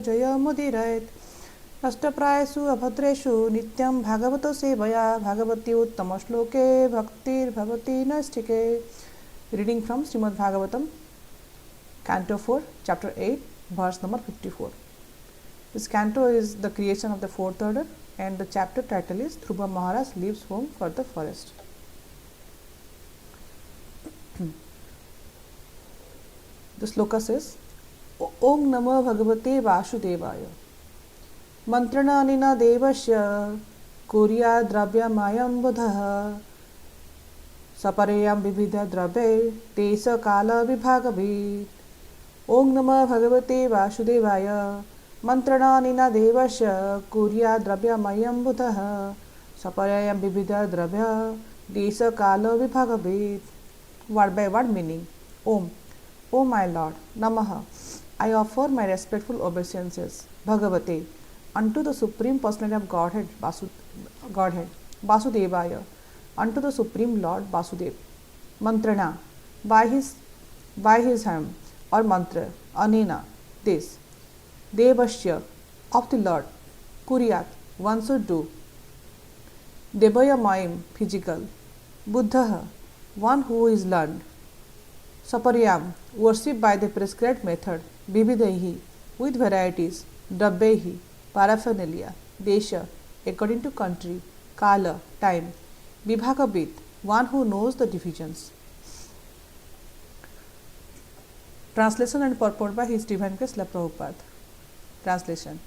जयमुदीरयेत् नष्टप्रायेषु अभद्रेषु नित्यं भागवतो सेवया भागवती उत्तमश्लोके भक्तिर्भवति नैष्ठिके. Reading from Srimad Bhagavatam, Canto 4, Chapter 8, verse number 54. This canto is the creation of the fourth order and the chapter title is Dhruva Maharaj leaves home for the forest. The sloka says, Om Namo Bhagavate Vasudevaya Mantrana Anina Devasya Kurya Dravya Mayam Buddha Sapareyam Vividha Drabhe Tesa Kala Vibhagavit. Om Namo Bhagavate Vasudevaya Mantrana Anina Devasya Kurya Dravya Mayam Buddha Sapareyam Vividha Drabya Tesa Kala Vibhagavit. Word by word meaning. Om. O my Lord, Namaha, I offer my respectful obeisances, Bhagavate, unto the Supreme Personality of Godhead, Vasudevaya, unto the Supreme Lord Vasudev. Mantrana, by his hand, or mantra, Anena, this. Devasya, of the Lord. Kuryat, one should do. Devaya Mayim, physical. Buddha, one who is learned. Saparyam, worship by the prescribed method, Vividaihi, with varieties, Drabbehi, paraphernalia, Desha, according to country, Kala, time, Vibhagavit, one who knows the divisions. Translation and purport by His Divine Grace Srila Prabhupada. Translation.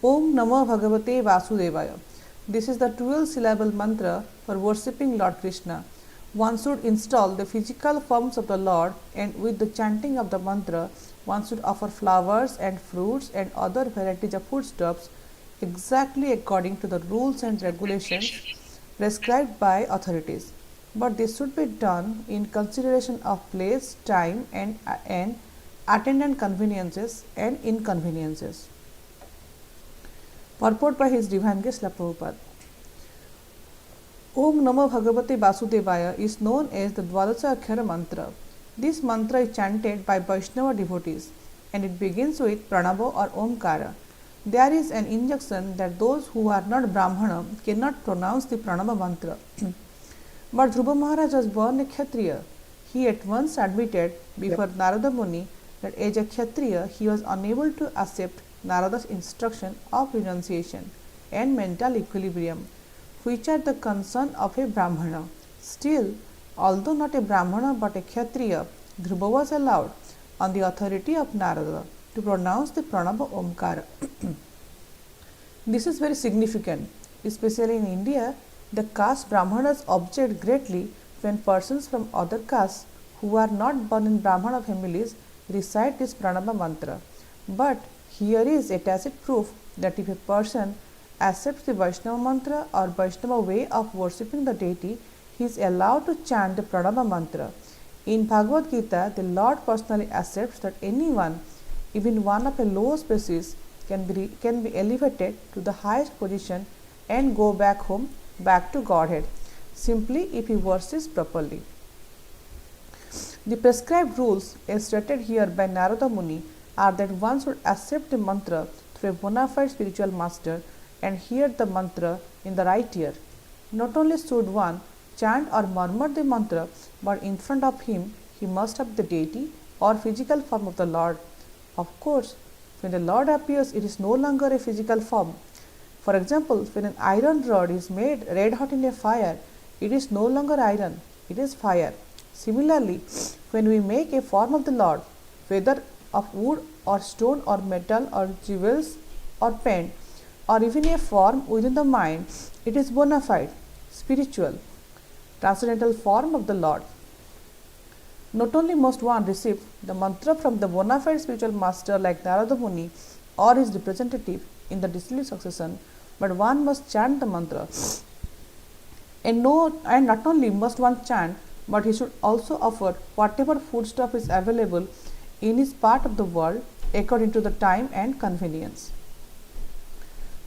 Om Namo Bhagavate Vasudevaya. This is the 12-syllable mantra for worshipping Lord Krishna. One should install the physical forms of the Lord, and with the chanting of the mantra, one should offer flowers and fruits and other varieties of foodstuffs exactly according to the rules and regulations prescribed by authorities. But this should be done in consideration of place, time, and attendant conveniences and inconveniences. Purport by His Divine Grace Srila Prabhupada. Om Namo Bhagavate Vasudevaya is known as the Dvadasha Akshara mantra. This mantra is chanted by Vaishnava devotees and it begins with Pranava or Omkara. There is an injunction that those who are not Brahmana cannot pronounce the Pranava mantra. But Dhruva Maharaj was born a Kshatriya. He at once admitted before Narada Muni that as a Kshatriya he was unable to accept Narada's instruction of renunciation and mental equilibrium, which are the concern of a Brahmana. Still, although not a Brahmana but a Kshatriya, Dhruva was allowed, on the authority of Narada, to pronounce the Pranava Omkara. This is very significant, especially in India. The caste Brahmanas object greatly when persons from other castes who are not born in Brahmana families recite this Pranava mantra. But here is a tacit proof that if a person accepts the Vaishnava mantra or Vaishnava way of worshipping the deity, he is allowed to chant the Pranava mantra. In Bhagavad Gita, the Lord personally accepts that anyone, even one of a low species, can be elevated to the highest position and go back home, back to Godhead, simply if he worships properly. The prescribed rules, as stated here by Narada Muni, are that one should accept the mantra through a bona fide spiritual master and hear the mantra in the right ear. Not only should one chant or murmur the mantra, but in front of him he must have the deity or physical form of the Lord. Of course, when the Lord appears, it is no longer a physical form. For example, when an iron rod is made red hot in a fire, it is no longer iron, it is fire. Similarly, when we make a form of the Lord, whether of wood or stone or metal or jewels or paint, or even a form within the mind, it is bona fide, spiritual, transcendental form of the Lord. Not only must one receive the mantra from the bona fide spiritual master like Narada Muni or his representative in the distinct succession, but one must chant the mantra. And not only must one chant, but he should also offer whatever foodstuff is available in his part of the world according to the time and convenience.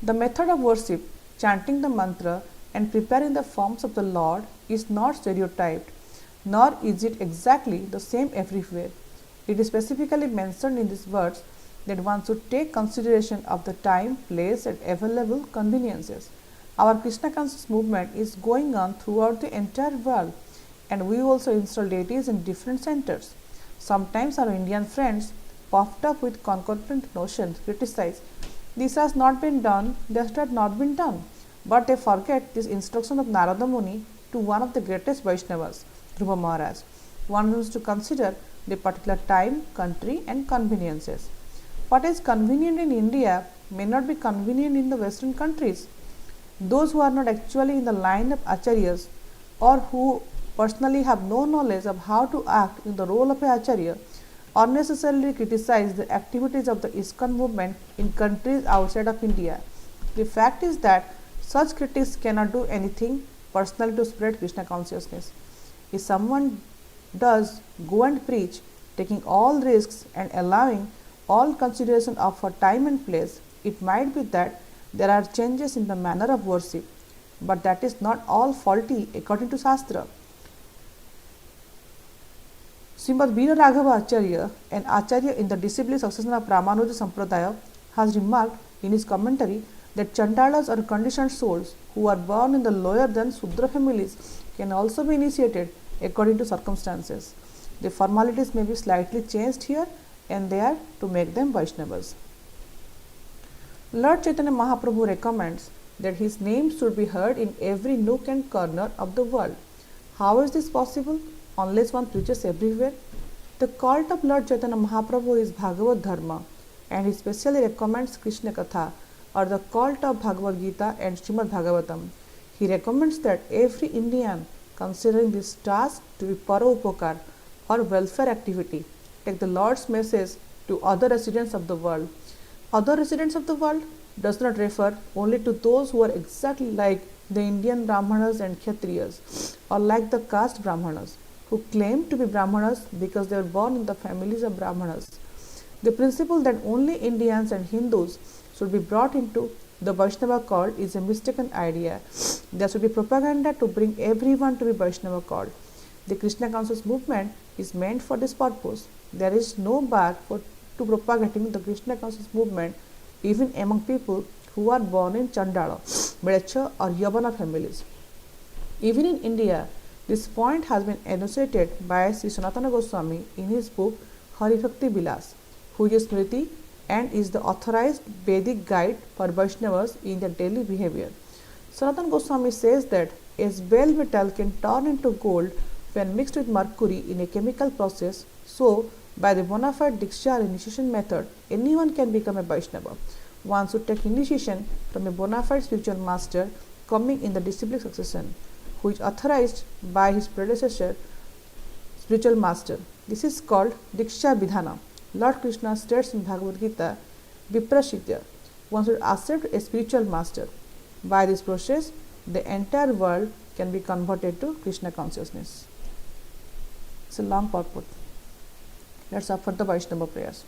The method of worship, chanting the mantra and preparing the forms of the Lord is not stereotyped, nor is it exactly the same everywhere. It is specifically mentioned in these words that one should take consideration of the time, place, and available conveniences. Our Krishna conscious movement is going on throughout the entire world, and we also install deities in different centers. Sometimes our Indian friends, puffed up with concordant notions, criticize this has not been done, that had not been done. But they forget this instruction of Narada Muni to one of the greatest Vaishnavas, Dhruva Maharaj. One needs to consider the particular time, country, and conveniences. What is convenient in India may not be convenient in the Western countries. Those who are not actually in the line of acharyas or who personally have no knowledge of how to act in the role of a acharya unnecessarily criticize the activities of the ISKCON movement in countries outside of India. The fact is that such critics cannot do anything personally to spread Krishna consciousness. If someone does go and preach, taking all risks and allowing all consideration of for time and place, it might be that there are changes in the manner of worship, but that is not all faulty according to Shastra. Srimad Veera Raghava Acharya, an Acharya in the disciplic succession of Ramanuja Sampradaya, has remarked in his commentary that Chandalas or conditioned souls who are born in the lower than Sudra families can also be initiated according to circumstances. The formalities may be slightly changed here and there to make them Vaishnavas. Lord Chaitanya Mahaprabhu recommends that his name should be heard in every nook and corner of the world. How is this possible unless one preaches everywhere? The cult of Lord Chaitanya Mahaprabhu is Bhagavad Dharma, and he specially recommends Krishna Katha or the cult of Bhagavad Gita and Srimad Bhagavatam. He recommends that every Indian considering this task to be Para-Upakar or welfare activity take the Lord's message to other residents of the world. Other residents of the world does not refer only to those who are exactly like the Indian Brahmanas and Kshatriyas or like the caste Brahmanas who claim to be Brahmanas because they were born in the families of Brahmanas. The principle that only Indians and Hindus should be brought into the Vaishnava cult is a mistaken idea. There should be propaganda to bring everyone to be Vaishnava cult. The Krishna conscious movement is meant for this purpose. There is no bar to propagating the Krishna conscious movement even among people who are born in Chandala, Mlecha or Yavana families. Even in India, this point has been enunciated by Sri Sanatana Goswami in his book Hari Bhakti Vilas, who is Smriti and is the authorized Vedic guide for Vaishnavas in their daily behavior. Sanatana Goswami says that as bell metal can turn into gold when mixed with mercury in a chemical process, so by the bona fide Diksha or initiation method, anyone can become a Vaishnava. One should take initiation from a bona fide spiritual master coming in the disciplic succession, who is authorized by his predecessor, spiritual master. This is called Diksha Vidhana. Lord Krishna states in Bhagavad Gita, Viprashitya, one should accept a spiritual master. By this process, the entire world can be converted to Krishna consciousness. It's a long purport. Let's offer the Vaishnava prayers.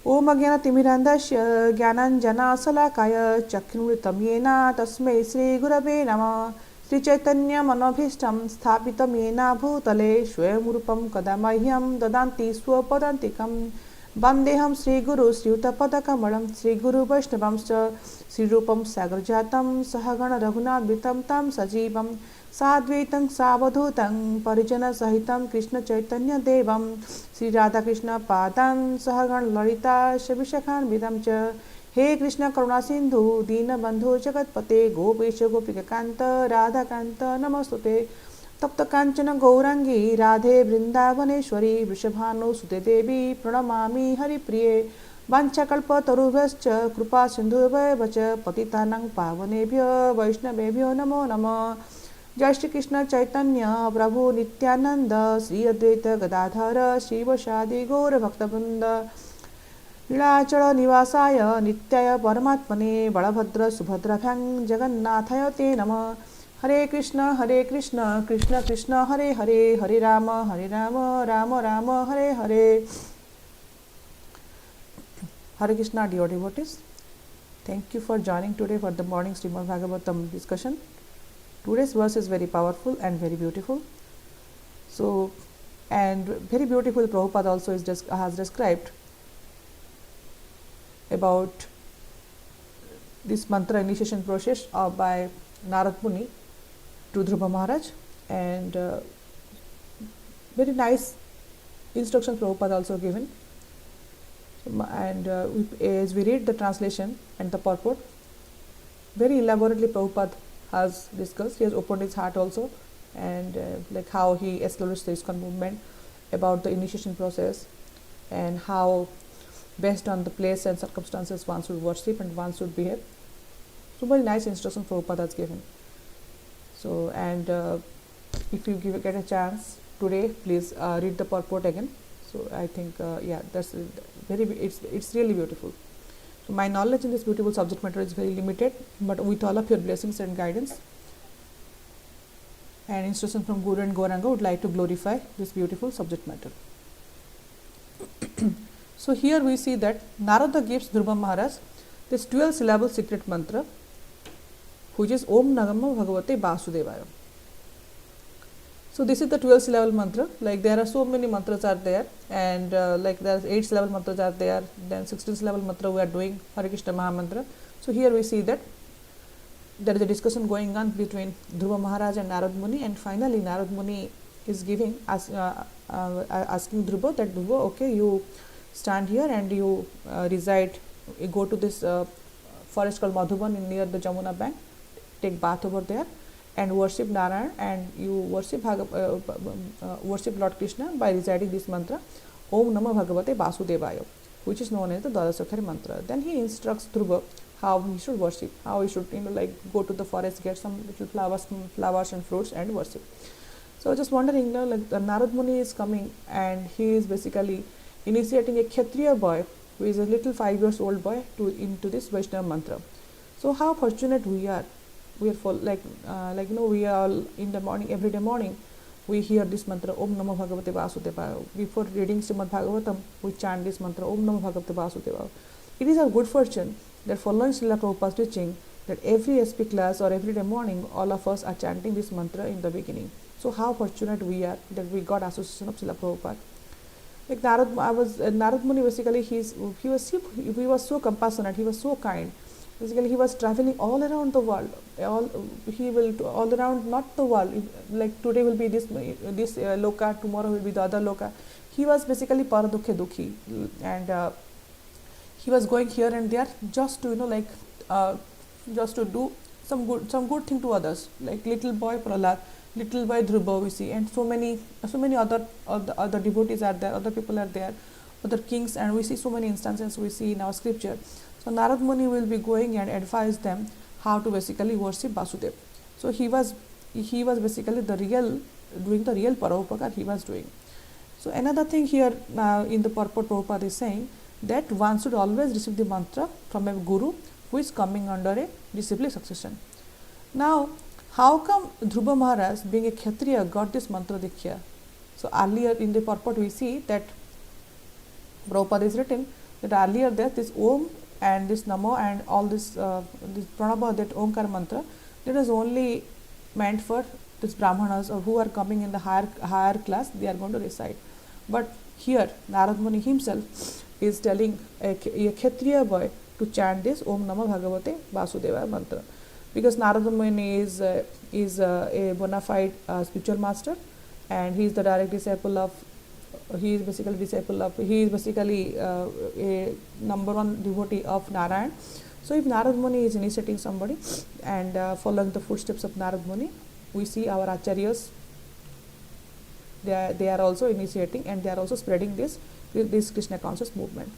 Om Agyana Timirandasya Gyananjana Salakaya Chakrutam Yena Tasmai Sri Gurave Nama Sri Chaitanya Manobhishtam Sthapitam Yena Bhutale Shwayamurupam Kadamahyam Dadanti Swapadantikam Bandeham Sri Guru Sri Utapadakamalam Sri Guru Vaishnavamscha Sri Rupam Sagarjatam Sahagana Raghunathvitam Tam Sajivam Sadvaitam Savadhutam Parijana Sahitam Krishna Chaitanya Devam Sri Radha Krishna Padam Sahagan Lalita Shabishakhan Vidamcha He Krishna Karuna Sindhu Dina Bandhu Jagatpate Gopesha Gopika Kanta Radha Kanta Namastute Tapta Kanchana Gaurangi Radhe Vrindavaneshwari Vrishabhanu Sute Devi Pranamami Hari Priye Vanchakalpa Taruvascha Krupa Sindhuvaya Vacha Patitanang Pavanebhyo Vaishnavebhyo Namo Nama Jai Shri Krishna Chaitanya Prabhu Nityananda Sri Advaita Gadadhara Shivashadi Gaura Bhaktabunda Lilachara Nivasaya Nityaya Paramatmane Balabhadra Subhadrabhyang Jagannathaya Te Nama Hare Krishna Krishna Krishna Hare Hare Hare Rama Rama Rama Hare Hare. Hare Krishna, dear devotees. Thank you for joining today for the morning Srimad Bhagavatam discussion. Today's verse is very powerful and very beautiful. So, and very beautiful Prabhupada also has described about this mantra initiation process by Narad Muni to Dhruva Maharaj, and very nice instructions Prabhupada also given. And as we read the translation and the purport, very elaborately Prabhupada has discussed. He has opened his heart also, and like how he established the ISKCON movement, about the initiation process, and how based on the place and circumstances one should worship and one should behave. So very nice instruction Prabhupada has given. So, and if you get a chance today, please read the purport again. So I think yeah, that's it's really beautiful. So my knowledge in this beautiful subject matter is very limited, but with all of your blessings and guidance and instruction from Guru and Gauranga, would like to glorify this beautiful subject matter. So here we see that Narada gives Dhruva Maharaj this 12-syllable secret mantra, which is Om Namo Bhagavate Vasudevaya. So this is the 12-syllable mantra. Like there are so many mantras are there, and like there are 8-syllable mantras are there. Then 16-syllable mantra we are doing Hare Krishna Maha Mantra. So here we see that there is a discussion going on between Dhruva Maharaj and Narad Muni, and finally Narad Muni is giving asking Dhruva that Dhruva, okay, you stand here and you reside, you go to this forest called Madhuban near the Jamuna bank, take bath over there, and worship Narayan, and you worship worship Lord Krishna by reciting this mantra Om Namo Bhagavate Vasudevaya, which is known as the Dwadasakhari mantra. Then he instructs Dhruva how he should worship, how he should like go to the forest, get some little flowers and fruits and worship. So just wondering, like Narad Muni is coming and he is basically initiating a Kshatriya boy who is a little 5 years old boy into this Vaishnava mantra. So how fortunate we are for we are all in the morning, every day morning we hear this mantra Om Namo Bhagavate Vasudevaya. Before reading Srimad Bhagavatam, we chant this mantra Om Namo Bhagavate Vasudevaya. It is our good fortune that following Srila Prabhupada's teaching, that every SP class or every day morning all of us are chanting this mantra in the beginning. So how fortunate we are that we got association of Srila Prabhupada. Like Narad Muni basically he was so compassionate, he was so kind. Basically he was traveling all around the world, all around, not the world, like today will be this loka, tomorrow will be the other loka. He was basically paradukhe dukhi, and he was going here and there just to just to do some good thing to others, like little boy Prahlad, little boy Dhruva we see, and so many other devotees are there, other people are there, other kings, and we see so many instances we see in our scripture. So Narad Muni will be going and advise them how to basically worship Vasudev. So he was basically doing the real Paraupagar he was doing. So another thing here in the purport Prabhupada is saying that one should always receive the mantra from a guru who is coming under a disciplic succession. Now, how come Dhruva Maharaj, being a Kshatriya, got this mantra Diksha? So earlier in the purport we see that Prabhupada is written that earlier that this Om and this Namo and all this Pranaba, that Omkar mantra, that is only meant for this Brahmanas or who are coming in the higher class, they are going to recite. But here Narad Muni himself is telling a Kshatriya boy to chant this Om Namo Bhagavate Vasudevaya mantra, because Narad Muni is a bona fide spiritual master, and he is the direct disciple of, he is basically a number one devotee of Narayan. So if Narad Muni is initiating somebody and following the footsteps of Narad Muni, we see our acharyas, they are also initiating and they are also spreading this Krishna conscious movement.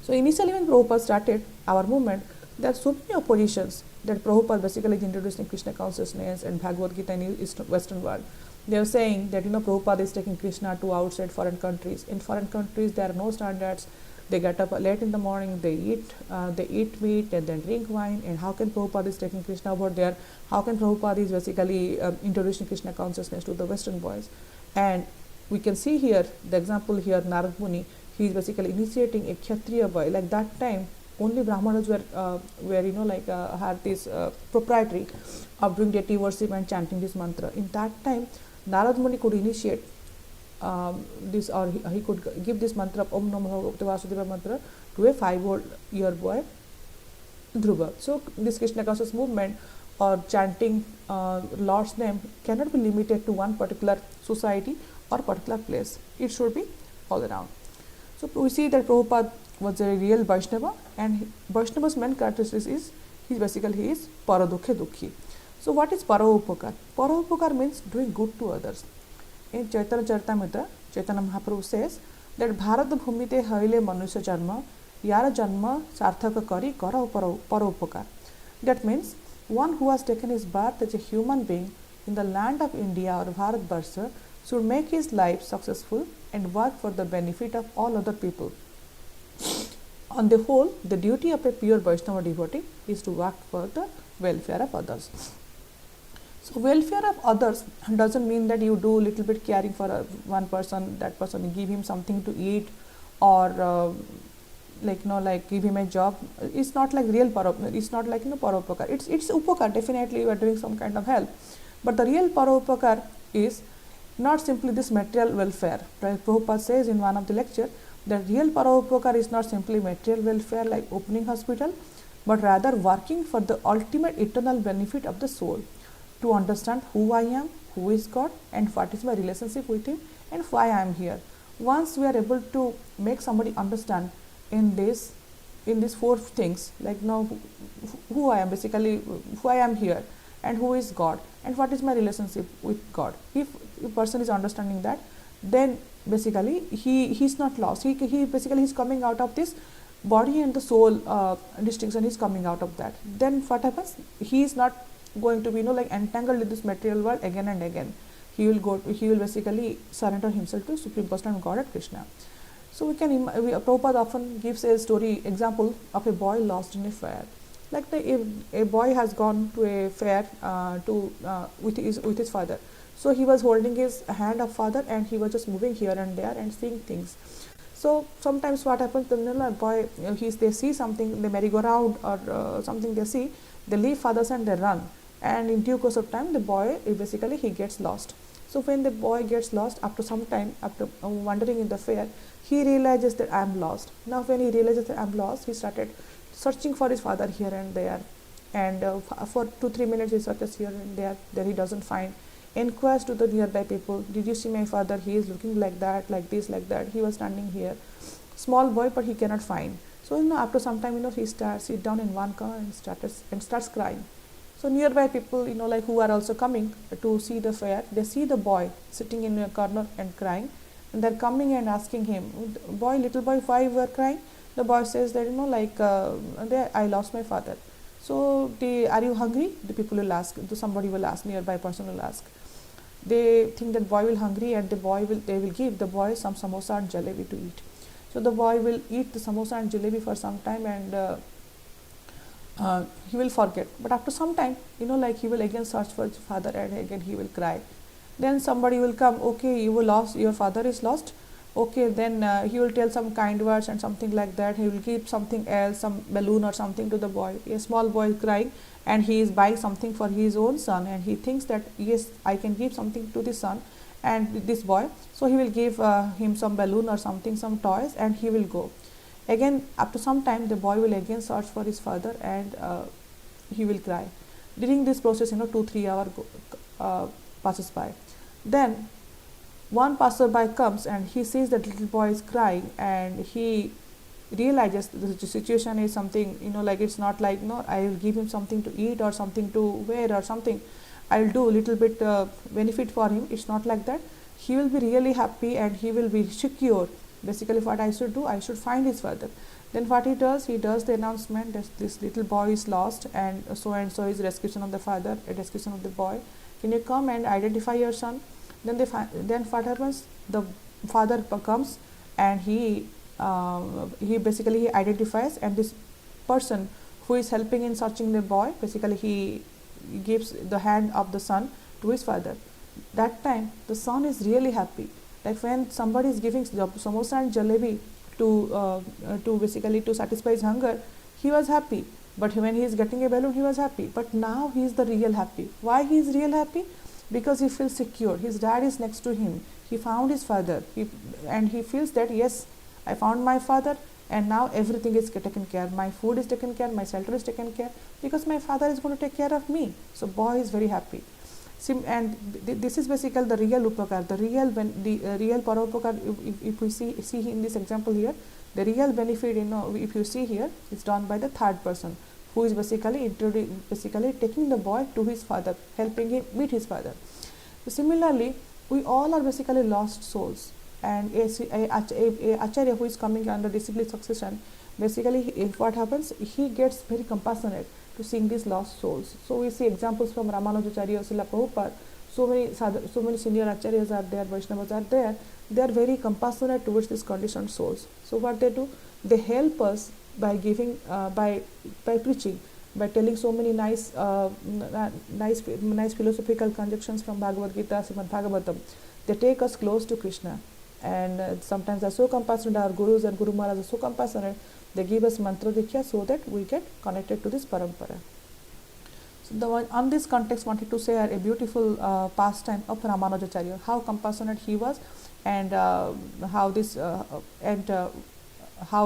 So initially when Prabhupada started our movement, there are so many oppositions that Prabhupada basically is introducing Krishna consciousness and Bhagavad Gita in Western world. They are saying that Prabhupada is taking Krishna to outside foreign countries. In foreign countries there are no standards. They get up late in the morning, they eat meat and then drink wine. And how can Prabhupada is taking Krishna over there? How can Prabhupada is basically introducing Krishna consciousness to the Western boys? And we can see here the example here, Narad Muni, he is basically initiating a Kshatriya boy. Like that time, only Brahmanas were had this proprietary of doing deity worship and chanting this mantra. In that time, Narad Muni could initiate this, or he could give this mantra of Om Namo Bhagavate Vasudevaya mantra to a 5-year boy Dhruva. So this Krishna conscious movement or chanting Lord's name cannot be limited to one particular society or particular place. It should be all around. So we see that Prabhupada was a real Vaishnava, and Vaishnava's main characteristic is he is paradukhe dukhi. So what is paraupakar? Paraupakar means doing good to others. In Chaitanya Charitamrita, Chaitanya Mahaprabhu says that Bharat bhumite haile manusya janma yara janma sarthaka kari kara paraupakar. That means one who has taken his birth as a human being in the land of India or Bharat Barsha should make his life successful and work for the benefit of all other people. On the whole, the duty of a pure Vaishnava devotee is to work for the welfare of others. So welfare of others doesn't mean that you do little bit caring for one person, that person, give him something to eat, or like give him a job. It's not like real it's not like paropakar. It's upakar. Definitely you are doing some kind of help, but the real paropakar is not simply this material welfare. Right? Prabhupada says in one of the lecture that real paropakar is not simply material welfare like opening hospital, but rather working for the ultimate eternal benefit of the soul, to understand who I am, who is God, and what is my relationship with Him, and why I am here. Once we are able to make somebody understand in these 4 things, like who I am, basically who I am here, and who is God, and what is my relationship with God. If a person is understanding that, then basically he is not lost. He basically is coming out of this body and the soul distinction. Is coming out of that. Then what happens? He is not going to be like entangled in this material world again and again. He will basically surrender himself to Supreme Personality of Godhead Krishna. So Prabhupada often gives a story example of a boy lost in a fair. Like if a boy has gone to a fair with his father. So he was holding his hand of father, and he was just moving here and there and seeing things. So sometimes what happens, the boy, they see something, the merry-go-round or something they see, they leave father's hand, they run, and in due course of time the boy basically he gets lost. So when the boy gets lost, after some time, after wandering in the fair, he realizes that I am lost. Now when he realizes that I am lost, he started searching for his father here and there, and for 2-3 minutes he searches here and there, then he doesn't find. Inquires to the nearby people, did you see my father? He is looking like that, like this, like that. He was standing here. Small boy, but he cannot find. So after some time, he sits down in one corner and starts crying. So nearby people, like who are also coming to see the fair, they see the boy sitting in a corner and crying, and they're coming and asking him, little boy, why you are crying? The boy says that I lost my father. So are you hungry? The people will ask. Somebody will ask. Nearby person will ask. They think that boy will hungry, and they will give the boy some samosa and jalebi to eat. So the boy will eat the samosa and jalebi for some time, and he will forget. But after some time, he will again search for his father, and again he will cry. Then somebody will come. Okay, you were lost. Your father is lost. Okay, then he will tell some kind words and something like that. He will give something else, some balloon or something to the boy. A small boy is crying, and he is buying something for his own son, and he thinks that yes, I can give something to this son and this boy. So he will give him some balloon or something, some toys, and he will go. Again, after some time, the boy will again search for his father, and he will cry. During this process, 2-3 hours passes by. Then one passerby comes, and he sees that little boy is crying, and he realizes the situation is something, it's not like, I will give him something to eat or something to wear or something. I will do a little bit benefit for him. It's not like that. He will be really happy, and he will be secure. Basically, what I should do, I should find his father. Then what he does the announcement that this little boy is lost, and so is rescuation of the father, a rescuation of the boy. Can you come and identify your son? Then what happens? The father comes, and he basically identifies, and this person who is helping in searching the boy, basically he gives the hand of the son to his father. That time the son is really happy. Like when somebody is giving samosa and jalebi to satisfy his hunger, he was happy. But when he is getting a balloon, he was happy. But now he is the real happy. Why he is real happy? Because he feels secure. His dad is next to him. He found his father, and he feels that yes, I found my father, and now everything is taken care. My food is taken care, my shelter is taken care, because my father is going to take care of me. So boy is very happy. And this is basically the real upakar, the real real paropakar. If we see in this example here, the real benefit, if you see here, is done by the third person, who is basically taking the boy to his father, helping him meet his father. So similarly, we all are basically lost souls, and a acharya who is coming under disciplic succession, basically if what happens, he gets very compassionate to seeing these lost souls. So we see examples from Ramanujacharya, Srila Prabhupada. So many senior acharyas are there, Vaishnavas are there. They are very compassionate towards these conditioned souls. So what they do, they help us by giving, by preaching, by telling so many nice philosophical conjunctions from Bhagavad Gita, Srimad Bhagavatam. They take us close to Krishna, and sometimes they are so compassionate. Our gurus and Guru Maharaj are so compassionate. They give us mantra diksha so that we get connected to this parampara. So on this context, wanted to share a beautiful pastime of Ramanujacharya, how compassionate he was, and how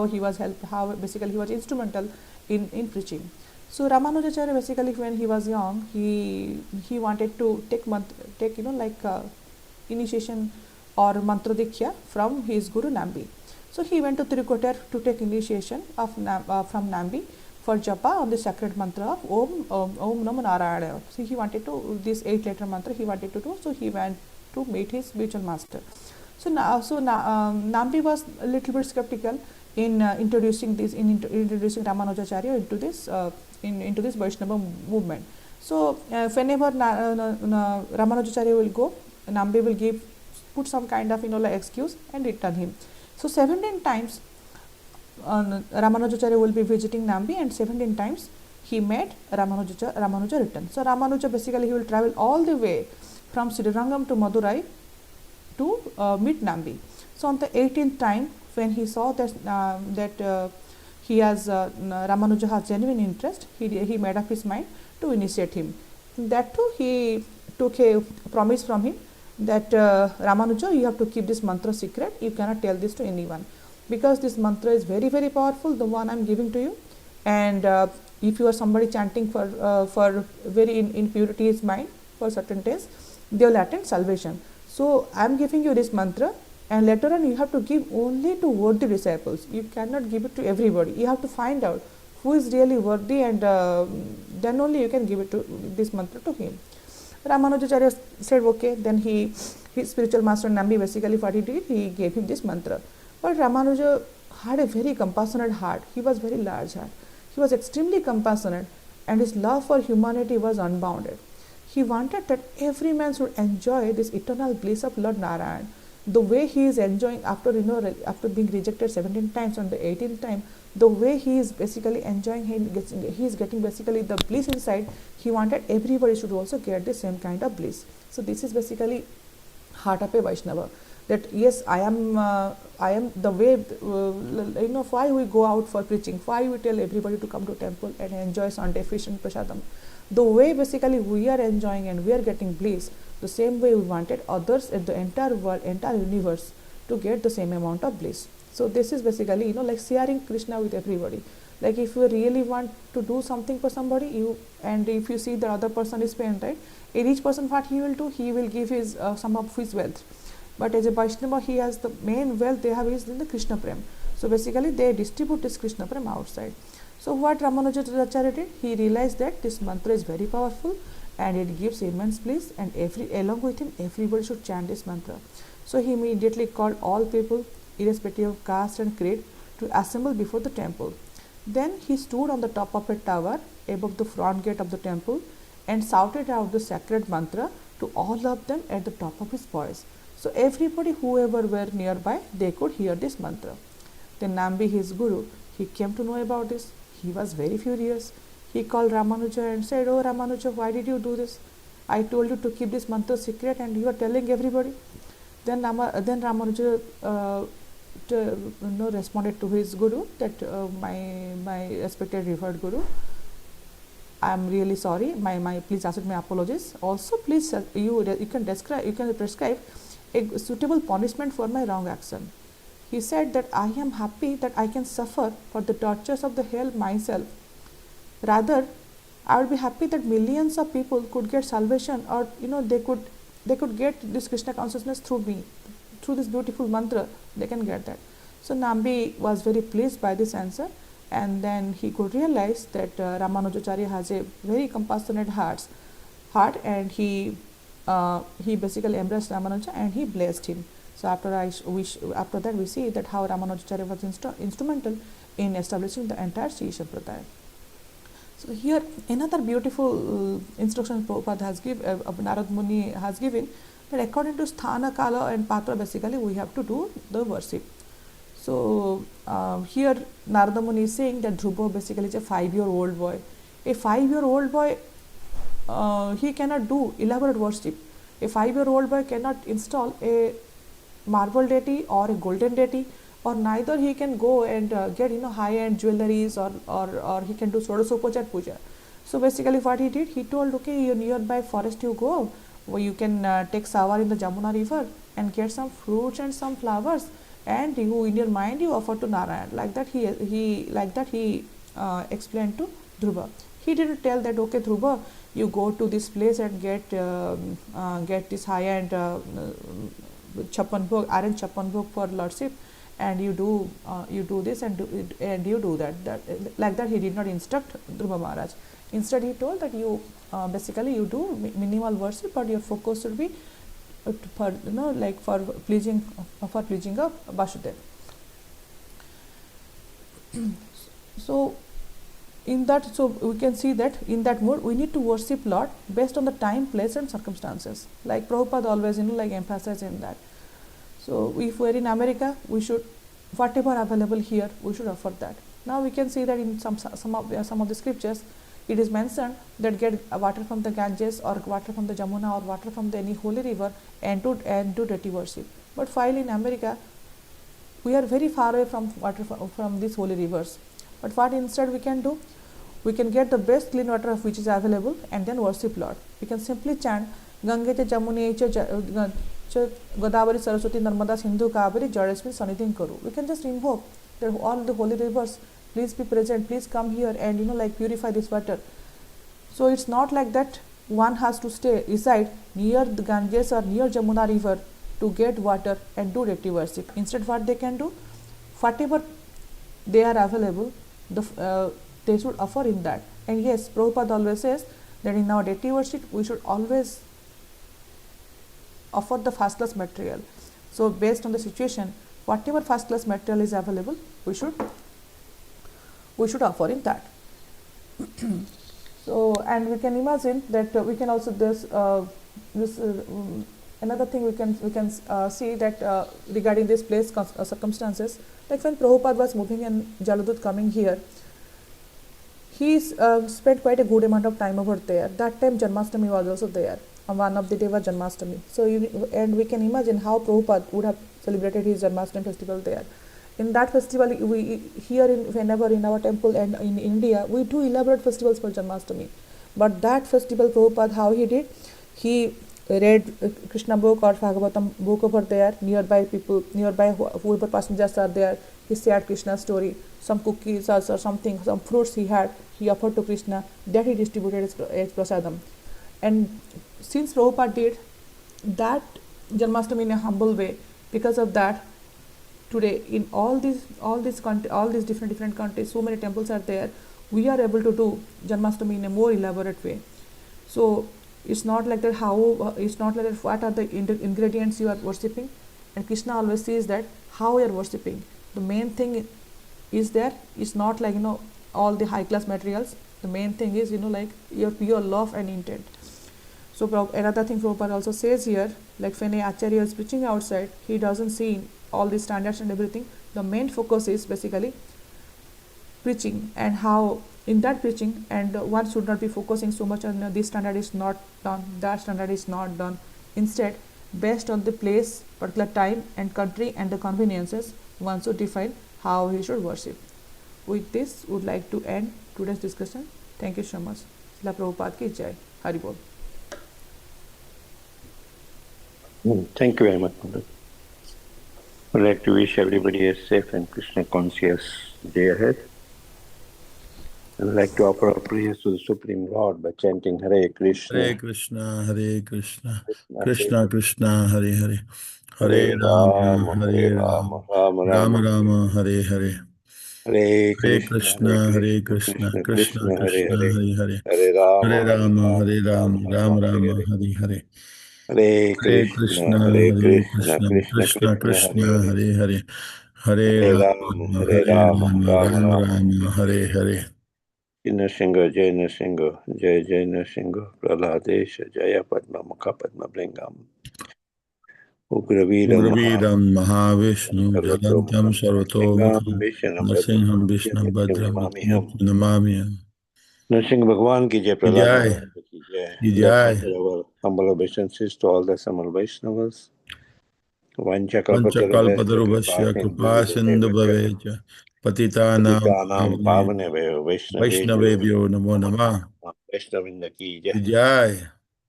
he was helped, how basically he was instrumental in preaching. So Ramanujacharya, basically when he was young, he wanted to take initiation or mantra diksha from his guru Nambi. So he went to Tirukotar to take initiation of from Nambi for japa on the sacred mantra of Om Namo Narayana. So he wanted to, this 8-letter mantra he wanted to do. So he went to meet his spiritual master. So Nambi was a little bit skeptical in introducing Ramanujacharya into this Vaishnava movement. So whenever Ramanujacharya will go, Nambi will put some kind of excuse and return him. So 17 times Ramanujacharya will be visiting Nambi, and 17 times he met Ramanuja return. So Ramanuja basically he will travel all the way from Srirangam to Madurai to meet Nambi. So on the 18th time, when he saw that he has Ramanuja has genuine interest, he made up his mind to initiate him. That too, he took a promise from him that Ramanuja, you have to keep this mantra secret. You cannot tell this to anyone, because this mantra is very, very powerful, the one I am giving to you. And if you are somebody chanting for very in purity's mind for certain days, they will attain salvation. So I am giving you this mantra, and later on you have to give only to worthy disciples. You cannot give it to everybody. You have to find out who is really worthy, and then only you can give it to this mantra to him. Ramanujacharya said okay. Then his spiritual master Nambi, basically what he did, he gave him this mantra. But Ramanuja had a very compassionate heart. He was very large heart. He was extremely compassionate, and his love for humanity was unbounded. He wanted that every man should enjoy this eternal bliss of Lord Narayan, the way he is enjoying after being rejected 17 times. On the 18th time, the way he is basically enjoying, he is getting basically the bliss inside. He wanted everybody should also get the same kind of bliss. So this is basically heart of a Vaishnava. That yes, I am the way, why we go out for preaching, why we tell everybody to come to temple and enjoy Sunday fish and prasadam. The way basically we are enjoying and we are getting bliss, the same way we wanted others in the entire world, entire universe to get the same amount of bliss. So this is basically like sharing Krishna with everybody. Like if you really want to do something for somebody, and if you see the other person is pain, right? A rich person, what he will do, he will give his some of his wealth. But as a Vaishnava, he has the main wealth they have is in the Krishna Prem. So basically they distribute this Krishna Prem outside. So what Ramanujacharya did, he realized that this mantra is very powerful and it gives immense bliss, and along with him everybody should chant this mantra. So he immediately called all people, irrespective of caste and creed, to assemble before the temple. Then he stood on the top of a tower above the front gate of the temple and shouted out the sacred mantra to all of them at the top of his voice. So everybody, whoever were nearby, they could hear this mantra. Then Nambi, his guru, he came to know about this. He was very furious. He called Ramanuja and said, "Oh Ramanuja, why did you do this? I told you to keep this mantra secret and you are telling everybody." Then Ramanuja responded to his guru that my respected revered guru, I am really sorry. Please accept my apologies. Also, please you can prescribe a suitable punishment for my wrong action. He said that I am happy that I can suffer for the tortures of the hell myself. Rather, I would be happy that millions of people could get salvation, or they could get this Krishna consciousness through me, through this beautiful mantra. They can get that. So Nambi was very pleased by this answer, and then he could realize that Ramanujacharya has a very compassionate heart, and he basically embraced Ramanuja and he blessed him. So after that we see that how Ramanujacharya was instrumental in establishing the entire Sri Sampradaya. So here another beautiful instruction Prabhupada has given, Narad Muni has given, that according to Sthana, Kala and Patra, basically we have to do the worship. So here Narada Muni is saying that Dhruva basically is a 5-year-old boy. A 5-year-old boy, he cannot do elaborate worship. A 5-year-old boy cannot install a marble deity or a golden deity, or neither he can go and get high-end jewelries, or he can do Sodasopachar puja. So basically what he did, he told, okay, you nearby forest you go, where you can take shower in the Jamuna river and get some fruits and some flowers, and you in your mind you offer to Narayan. Like that he explained to Dhruva. He didn't tell that, okay Dhruva, you go to this place and get this high-end chappan bhog, iron chappan bhog for lordship, and you do this and you do that. Like that he did not instruct Dhruva Maharaj. Instead he told that you basically you do minimal worship, but your focus should be for pleasing of Vasudeva. So we can see that in that mode we need to worship Lord based on the time, place and circumstances. Like Prabhupada always emphasize in that. So if we are in America, we should, whatever available here, we should offer that. Now we can see that in some of the scriptures it is mentioned that get water from the Ganges or water from the Jamuna or water from any holy river and do deity worship. But while in America we are very far away from water from these holy rivers. But what instead we can do? We can get the best clean water of which is available and then worship Lord. We can simply chant Gange cha Jamune cha Godavari Saraswati Narmada Sindhu Kaveri Jadasmin Sanidhin Karu. We can just invoke that all the holy rivers, please be present, please come here and purify this water. So it's not like that one has to reside near the Ganges or near Jamuna river to get water and do deity worship. Instead what they can do, whatever they are available, they should offer in that. And yes, Prabhupada always says that in our deity worship we should always offer the first class material. So based on the situation, whatever first class material is available, we should offer in that. So, and we can imagine that we can also another thing we can see that regarding this place circumstances, like when Prabhupada was moving and Jaludut coming here, he spent quite a good amount of time over there. That time Janmashtami was also there. One of the day was Janmashtami. So and we can imagine how Prabhupada would have celebrated his Janmashtami festival there. In that festival, whenever in our temple and in India, we do elaborate festivals for Janmashtami. But that festival, Prabhupada, how he did, he read Krishna book or Bhagavatam book over there, nearby whoever passengers are there, he shared Krishna's story, some cookies or something, some fruits he had, he offered to Krishna, that he distributed as prasadam. And since Prabhupada did that Janmashtami in a humble way, because of that, today in all these different countries, so many temples are there, we are able to do Janmashtami in a more elaborate way. So it's not like that what are the ingredients you are worshipping, and Krishna always says that how you are worshipping. The main thing is there, it's not like all the high class materials. The main thing is like your pure love and intent. So another thing Prabhupada also says here, like when a Acharya is preaching outside, he doesn't see all these standards and everything. The main focus is basically preaching, and how in that preaching, and one should not be focusing so much on this standard is not done, that standard is not done. Instead, based on the place, particular time and country and the conveniences, one should define how he should worship. With this, would like to end today's discussion. Thank you so much. Srila Prabhupada ki jai. Hari Bol. Thank you very much, Pandit. I'd like to wish everybody a safe and Krishna conscious day ahead. I'd like to offer our prayers to the Supreme Lord by chanting Hare Hare Krishna, Krishna, Hare Krishna, Krishna Krishna Krishna, Krishna, Hare Hare, Hare Hare Rama, Rama, Hare Hare Rama, Rama, Rama Rama Rama, Rama, Hare Hare, Hare Hare Krishna, Hare Krishna, Krishna, Krishna Krishna Krishna, Hare Krishna, Hare, Hare Hare, Hare Rama, Hare Hare Rama, Rama, Hare Rama Rama, Rama, Rama Hare Rama, Hare, Hare Hare, Hare Hare Krishna, Krishna, Hare Hare Krishna, Krishna, Krishna Krishna Krishna, Hare Krishna, Hare, Hare Hare, Hare Hare Rama, Rama, Hare Hare Rama, Rama, Rama Rama Rama, Rama, Hare Hare. Hare Hare. Jai Nrsimha, Jai Nrsimha, Praladesha, Jaya Padma Mukha Padma Blingam, Ugraveedam Ugravidam Mahavishnu, Mahavishnu Jalantam Sarvatomukam, Sarvatomukam Nrsimham, Vishnam Bhadram, Nasiham Vishnam Nityam Bhadram Namamiham. Nityam Namami. Nrsimha Bhagwan ki Jai, की Prahlad जाय Maharaj ki Jai. की Let's जाय offer our humble obeisances to all the Samal Vaishnavas. Vancha Kalpatarubhasya पंचकल्पतरुभ्यस्य Kripa कृपा Sindhu Sindhu Vibhasya भवेत् पतितानां Patitanam पावनेभ्यो Pavanebhyo Vaishnavebhyo वैष्णवेभ्यो नमो Namo नमः Namo Vaishnavinda ki Jai. की जाय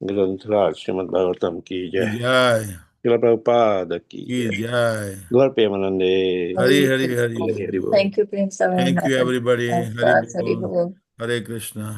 ग्रंथराज श्रीमद् भागवतम की की जय। जाय शिला प्रभुपाद की की जय। जाय गौर प्रेमानंदे। Hari Hare Hari Hari Krishna. हरि हरि हरि बोल बोल। Thank you, Prince of thank you Mataji. Everybody Hari Hare बोल Krishna. हरे कृष्णा